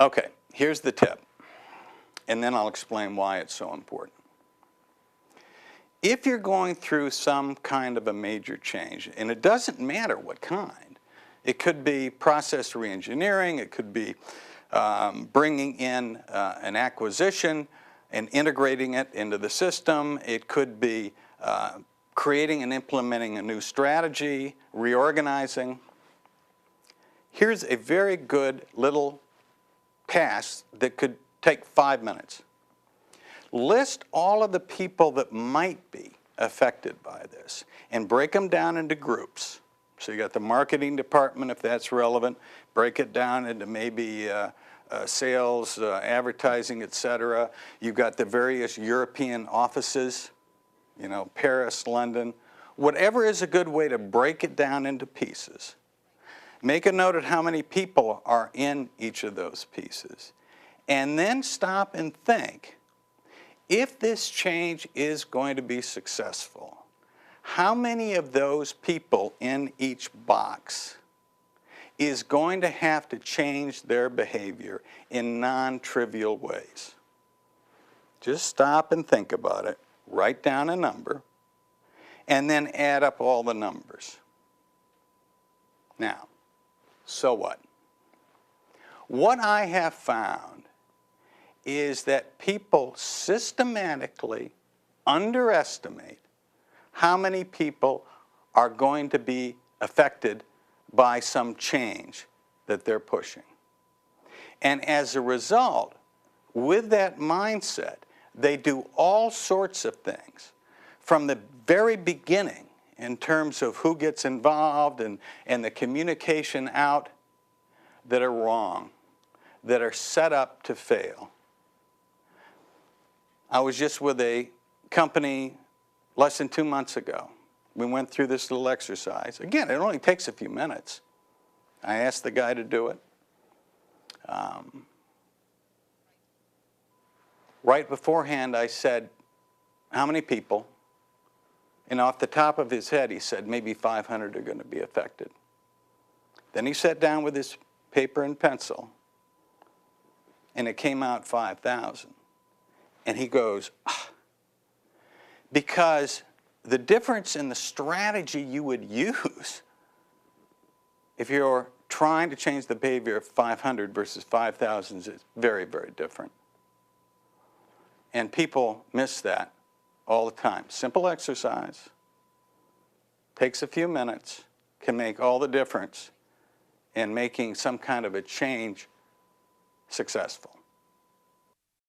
Okay, here's the tip, and then I'll explain why it's so important. If you're going through some kind of a major change, and it doesn't matter what kind, it could be process reengineering, it could be bringing in an acquisition and integrating it into the system, it could be creating and implementing a new strategy, reorganizing. Here's a very good little task that could take 5 minutes. List all of the people that might be affected by this and break them down into groups. So you got the marketing department, if that's relevant, break it down into maybe sales, advertising, etc. You've got the various European offices, you know, Paris, London, whatever is a good way to break it down into pieces. Make a note of how many people are in each of those pieces. And then stop and think, if this change is going to be successful, how many of those people in each box is going to have to change their behavior in non-trivial ways? Just stop and think about it, write down a number, and then add up all the numbers. Now, so what? What I have found is that people systematically underestimate how many people are going to be affected by some change that they're pushing. And as a result, with that mindset, they do all sorts of things from the very beginning in terms of who gets involved and the communication out that are wrong, that are set up to fail. I was just with a company less than 2 months ago. We went through this little exercise. Again, it only takes a few minutes. I asked the guy to do it. Right beforehand, I said, how many people? And off the top of his head, he said, maybe 500 are going to be affected. Then he sat down with his paper and pencil, and it came out 5,000. And he goes, ah. Because the difference in the strategy you would use if you're trying to change the behavior of 500 versus 5,000 is very, very different. And people miss that all the time. Simple exercise, takes a few minutes, can make all the difference in making some kind of a change successful.